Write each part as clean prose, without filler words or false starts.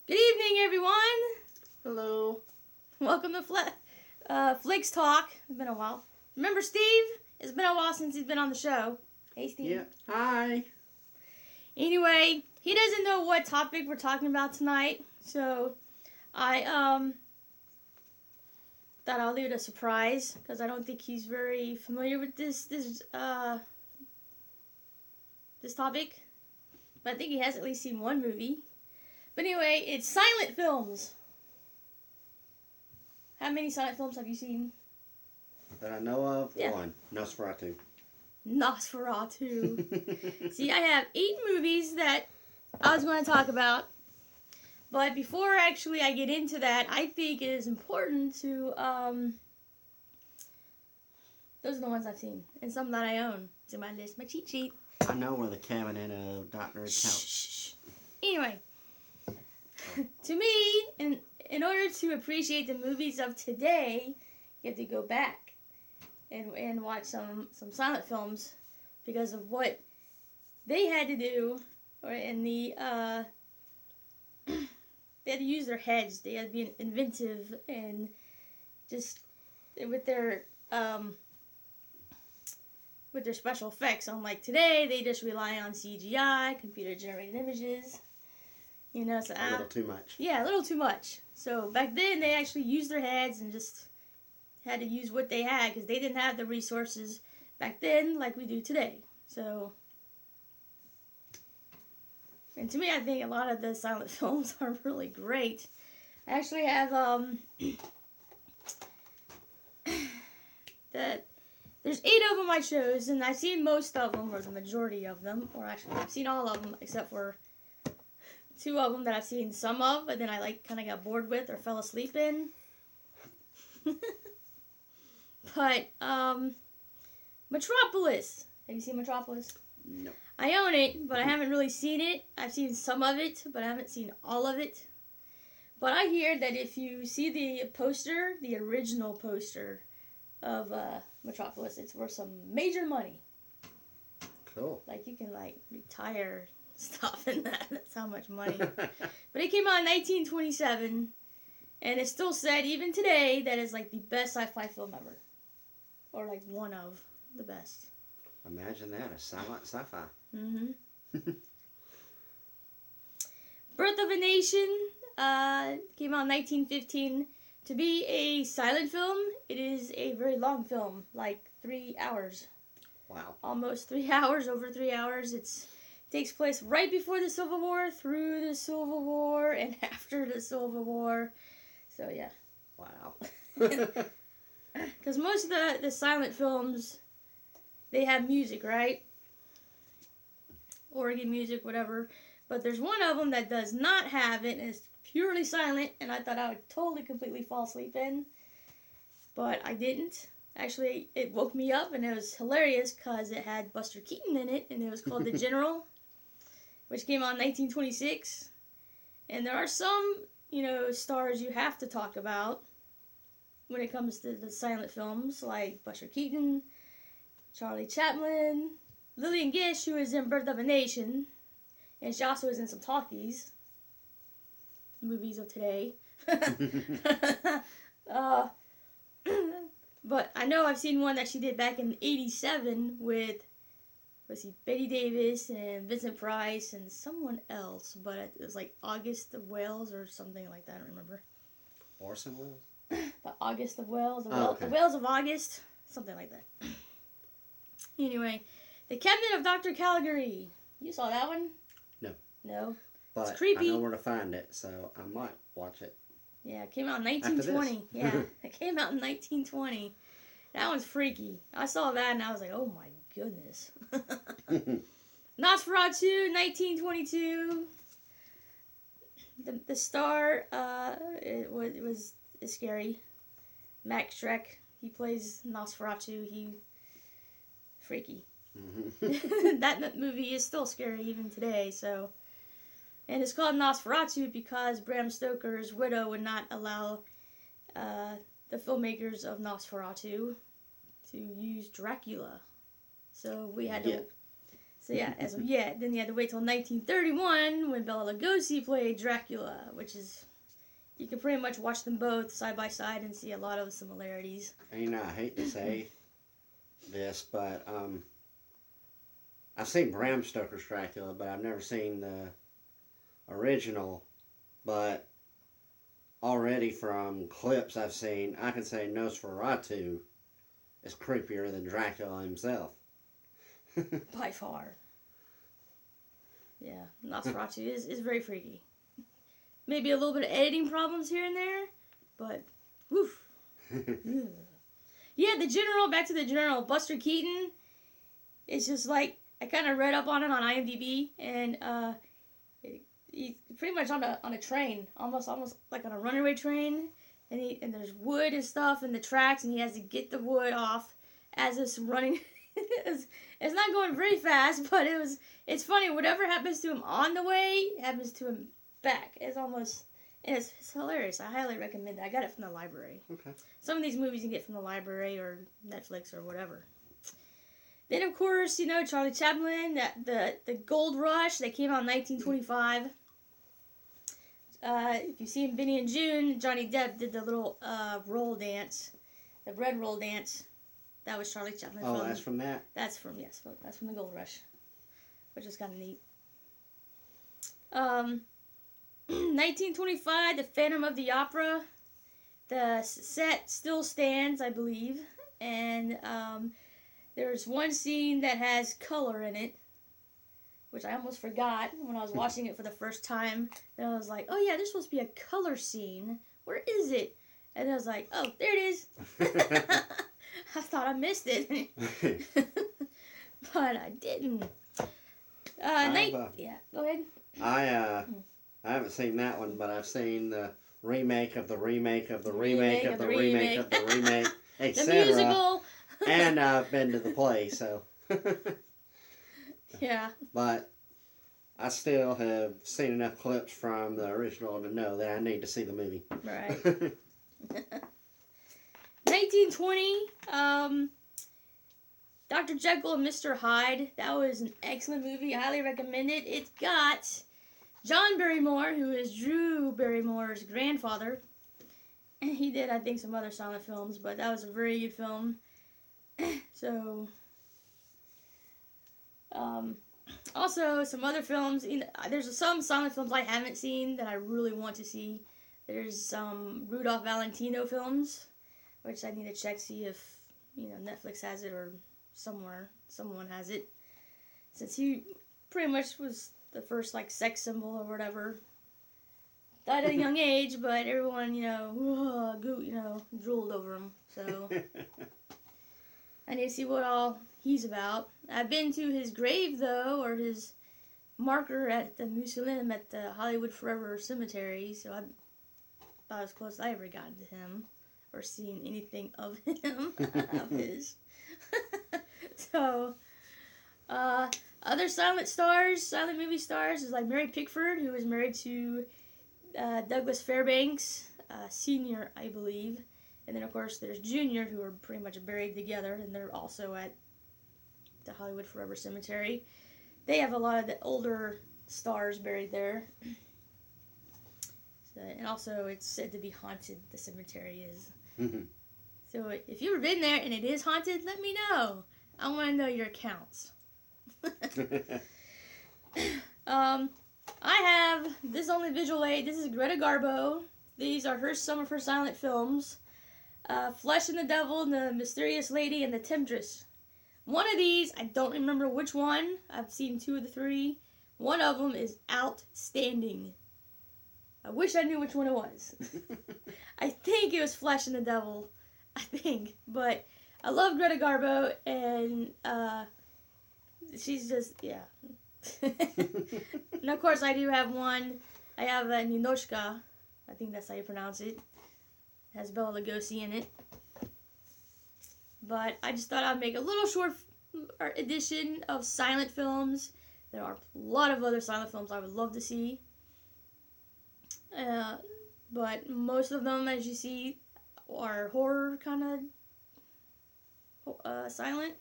Good evening, everyone. Hello. Welcome to Flicks Talk. It's been a while. Remember Steve? It's been a while since he's been on the show. Hey, Steve. Yeah. Hi. Anyway, he doesn't know what topic we're talking about tonight, so I thought I'll leave it a surprise because I don't think he's very familiar with this topic. But I think he has at least seen one movie. But anyway, it's silent films. How many silent films have you seen? That I know of, Yeah. one. Nosferatu. Nosferatu. See, I have 8 movies that I was going to talk about. But before actually I get into that, I think it is important to, those are the ones I've seen. And some that I own. It's in my list, my cheat sheet. I know where the cabinet of Dr. Couch. Anyway, to me, in order to appreciate the movies of today, you have to go back and watch some silent films because of what they had to do, or in the they had to use their heads. They had to be inventive and just with their special effects. Unlike today, they just rely on CGI, computer generated images. You know, so A little too much. Yeah, a little too much. So back then, they actually used their heads and just had to use what they had because they didn't have the resources back then like we do today. So, and to me, I think a lot of the silent films are really great. I actually have there's 8 of them I chose, and I've seen most of them, or the majority of them, or actually I've seen all of them except for 2 of them that I've seen some of, but then I kind of got bored with or fell asleep in. But Metropolis. Have you seen Metropolis? No. I own it, but I haven't really seen it. I've seen some of it, but I haven't seen all of it. But I hear that if you see the poster, the original poster of Metropolis, it's worth some major money. Cool. Like you can retire stuff in that. That's how much money. But it came out in 1927, and it's still said even today that it's like the best sci-fi film ever, or like one of the best. Imagine that, a silent sci-fi. Mm-hmm. Birth of a Nation came out in 1915. To be a silent film, it is a very long film, like 3 hours. Wow. Almost 3 hours, over 3 hours. It takes place right before the Civil War, through the Civil War, and after the Civil War. So, yeah. Wow. Because most of the silent films, they have music, right? Organ music, whatever. But there's one of them that does not have it, and it's purely silent, and I thought I would totally, completely fall asleep in. But I didn't. Actually, it woke me up, and it was hilarious because it had Buster Keaton in it, and it was called The General, which came out in 1926. And there are some, stars you have to talk about when it comes to the silent films, like Buster Keaton, Charlie Chaplin, Lillian Gish, who is in Birth of a Nation, and she also is in some talkies, movies of today. But I know I've seen one that she did back in '87 with, Betty Davis and Vincent Price and someone else, but it was like August of Wales or something like that. I don't remember. Orson Welles? But August of Wales, okay. The Wales of August, something like that. Anyway, The Cabinet of Dr. Caligari. You saw that one? No. No? But It's creepy. I know where to find it, so I might watch it. Yeah, it came out in 1920. Yeah, it came out in 1920. That one's freaky. I saw that and I was like, oh my goodness. Nosferatu, 1922. The star, it was scary. Max Schreck, he plays Nosferatu. Freaky. Mm-hmm. That movie is still scary even today, so. And it's called Nosferatu because Bram Stoker's widow would not allow the filmmakers of Nosferatu to use Dracula. So we had to So yeah, then you had to wait till 1931 when Bela Lugosi played Dracula, which is, you can pretty much watch them both side by side and see a lot of similarities. And you know, I hate to say this, but I've seen Bram Stoker's Dracula, but I've never seen the original. But already from clips I've seen, I can say Nosferatu is creepier than Dracula himself. By far. Yeah, Nosferatu is very freaky. Maybe a little bit of editing problems here and there, but woof. Yeah, back to the general, Buster Keaton. It's just like, I kind of read up on it on IMDb, and he's pretty much on a train, almost like on a runaway train, and there's wood and stuff in the tracks, and he has to get the wood off as it's running. It's not going very fast, but it's funny. Whatever happens to him on the way happens to him back. It's hilarious. I highly recommend it. I got it from the library. Okay. Some of these movies you get from the library or Netflix or whatever. Then of course, Charlie Chaplin, the Gold Rush that came out in 1925. If you've seen Benny and June, Johnny Depp did the little roll dance, the bread roll dance. That was Charlie Chaplin. Oh, that's from that? That's from the Gold Rush, which is kind of neat. 1925, The Phantom of the Opera. The set still stands, I believe, and there's one scene that has color in it, which I almost forgot when I was watching it for the first time. And I was like, oh yeah, there's supposed to be a color scene. Where is it? And I was like, oh, there it is. I thought I missed it. But I didn't. Yeah, go ahead. I haven't seen that one, but I've seen the remake of the remake of the remake of the remake of the remake, etc. The musical. And I've been to the play, so. Yeah. But I still have seen enough clips from the original to know that I need to see the movie. Right. 1920, Dr. Jekyll and Mr. Hyde. That was an excellent movie. I highly recommend it. It's got John Barrymore, who is Drew Barrymore's grandfather. And he did, I think, some other silent films, but that was a very good film. So, also some other films. There's some silent films I haven't seen that I really want to see. There's some Rudolph Valentino films, which I need to check, see if Netflix has it or someone has it. Since he pretty much was the first sex symbol or whatever. Died at a young age, but everyone drooled over him. So. I need to see what all he's about. I've been to his grave, though, or his marker at the Mausoleum at the Hollywood Forever Cemetery, so I thought it was close I ever gotten to him, or seen anything of him, of his. So, other silent movie stars, is like Mary Pickford, who was married to Douglas Fairbanks, Sr., I believe. And then, of course, there's Junior, who are pretty much buried together, and they're also at the Hollywood Forever Cemetery. They have a lot of the older stars buried there. So, and also, it's said to be haunted, the cemetery is. So, if you've ever been there and it is haunted, let me know. I want to know your accounts. I have, this is only visual aid, this is Greta Garbo. These are some of her silent films. Flesh and the Devil, The Mysterious Lady, and The Temptress. One of these, I don't remember which one. I've seen 2 of the 3. One of them is outstanding. I wish I knew which one it was. I think it was Flesh and the Devil. I think. But I love Greta Garbo, and she's just, yeah. And of course, I do have one. I have Ninochka. I think that's how you pronounce it. It has Bela Lugosi in it. But I just thought I'd make a little short edition of silent films. There are a lot of other silent films I would love to see. But most of them, as you see, are horror kind of silent.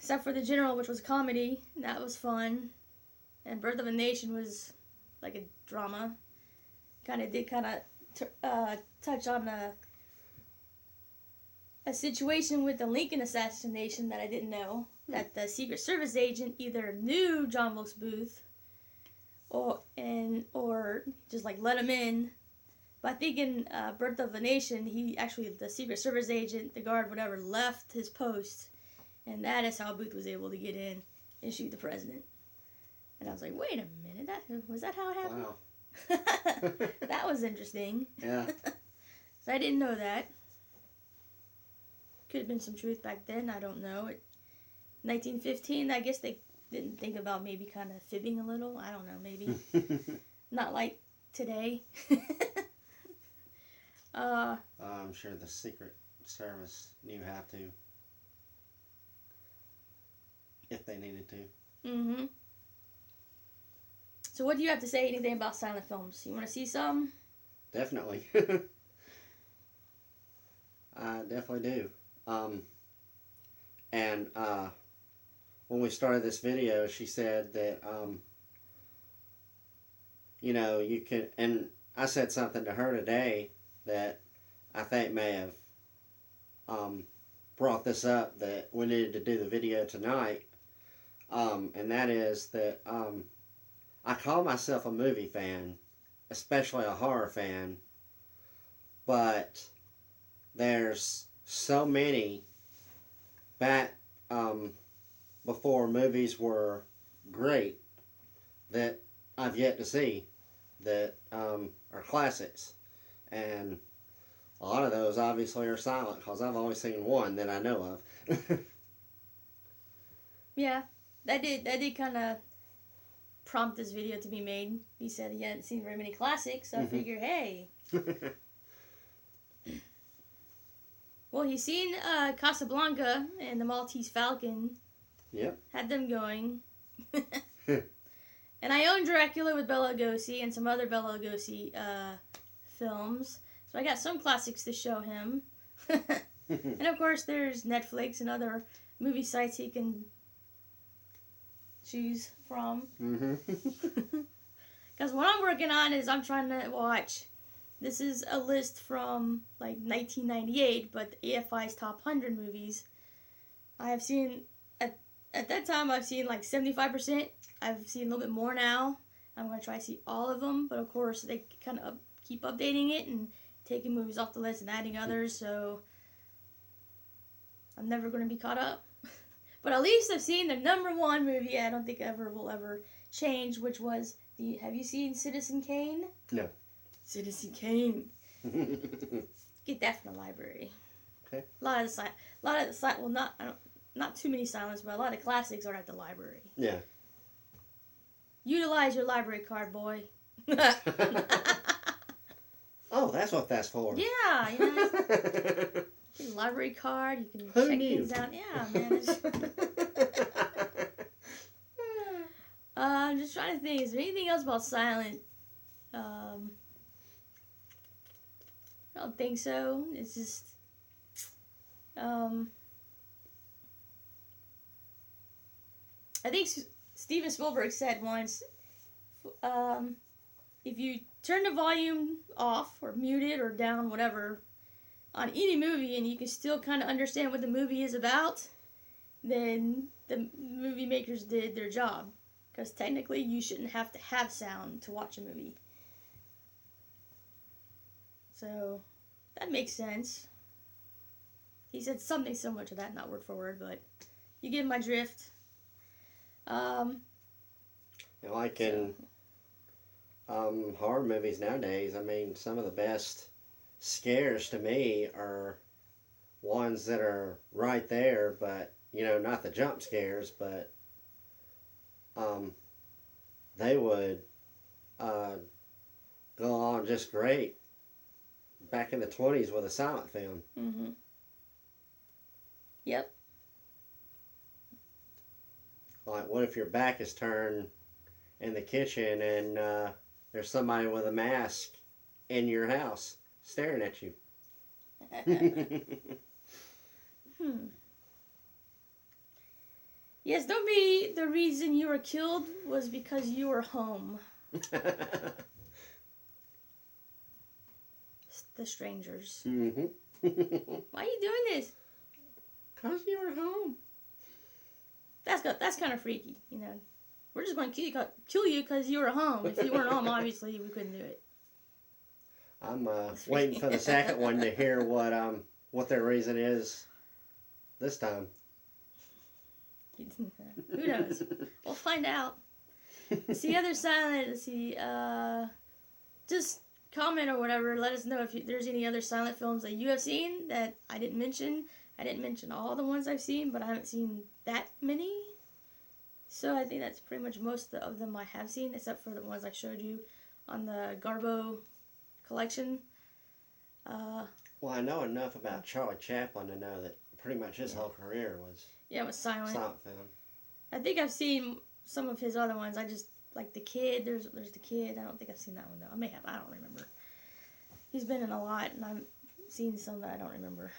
except for The General, which was comedy. That was fun. And Birth of a Nation was like a drama. Kind of touch on a situation with the Lincoln assassination that I didn't know. That the Secret Service agent either knew John Wilkes Booth or just like let him in. But I think in Birth of a Nation, the Secret Service agent, the guard, whatever, left his post. And that is how Booth was able to get in and shoot the president. And I was like, wait a minute, was that how it happened? Wow. That was interesting. Yeah. So I didn't know that. Could have been some truth back then, I don't know. 1915, I guess they didn't think about maybe kind of fibbing a little. I don't know, maybe. Not like today. I'm sure the Secret Service knew how to, if they needed to. Mm-hmm. So what do you have to say, anything about silent films? You want to see some? Definitely. I definitely do. And when we started this video, she said that, you can, and I said something to her today that I think may have brought this up, that we needed to do the video tonight, and that is that I call myself a movie fan, especially a horror fan, but there's so many back before movies were great that I've yet to see that are classics. And a lot of those obviously are silent because I've only seen one that I know of. Yeah, that did kind of prompt this video to be made. He said he hadn't seen very many classics, so I figured, hey. Well, he's seen Casablanca and The Maltese Falcon. Yep. Had them going. And I own Dracula with Bela Lugosi and some other Bela Lugosi films. So I got some classics to show him. And of course, there's Netflix and other movie sites he can choose from. Because what I'm working on is I'm trying to watch. This is a list from like 1998, but the AFI's top 100 movies. I have seen, at that time, I've seen like 75%. I've seen a little bit more now. I'm going to try to see all of them, but of course they kind of keep updating it and taking movies off the list and adding others, so I'm never going to be caught up. But at least I've seen the number one movie I don't think will ever change, which was have you seen Citizen Kane? No. Citizen Kane. Get that from the library. Okay. A lot of the well, not too many silents, but a lot of classics are at the library. Yeah. Utilize your library card, boy. Oh, that's what that's for. Yeah, get a library card. You can check things out. Yeah, man. I'm just trying to think. Is there anything else about silent? I don't think so. It's just, I think Steven Spielberg said once, if you turn the volume off or mute it or down, whatever, on any movie and you can still kind of understand what the movie is about, then the movie makers did their job. Because technically you shouldn't have to have sound to watch a movie. So, that makes sense. He said something similar to that, not word for word, but you get my drift. Like in horror movies nowadays, I mean, some of the best scares to me are ones that are right there, but, not the jump scares, but they would go on just great back in the 20s with a silent film. Mm-hmm. Yep. Like, what if your back is turned in the kitchen and there's somebody with a mask in your house staring at you? Yes, don't be the reason you were killed was because you were home. The strangers. Mm-hmm. Why are you doing this? Because you were home. That's kind of freaky, you know. We're just going to kill you because you were home. If you weren't home, obviously, we couldn't do it. I'm waiting for the second one to hear what their reason is this time. Who knows? We'll find out. See other silent. Let's see. Just comment or whatever. Let us know if there's any other silent films that you have seen that I didn't mention. I didn't mention all the ones I've seen, but I haven't seen that many. So I think that's pretty much most of them I have seen, except for the ones I showed you on the Garbo collection. Well, I know enough about Charlie Chaplin to know that pretty much his whole career was it was silent. Silent film. I think I've seen some of his other ones. I just like The Kid. There's The Kid. I don't think I've seen that one though. I may have. I don't remember. He's been in a lot, and I've seen some that I don't remember.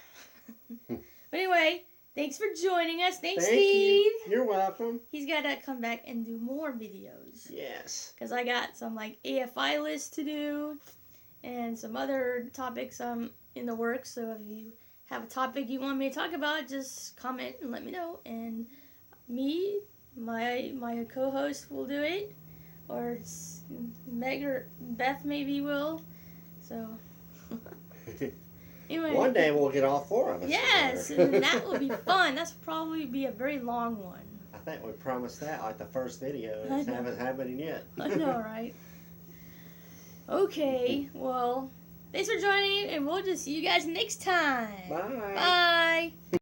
But anyway, thanks for joining us. Thanks, Steve. You're welcome. He's got to come back and do more videos. Yes. Because I got some like AFI lists to do and some other topics in the works. So if you have a topic you want me to talk about, just comment and let me know. And me, my co-host will do it. Or Meg or Beth maybe will. So... Anyway, one day we'll get all four of us. Yes, and that will be fun. That's probably be a very long one. I think we promised that like the first video. Just haven't happened yet. I know, right? Okay, well, thanks for joining, and we'll just see you guys next time. Bye. Bye.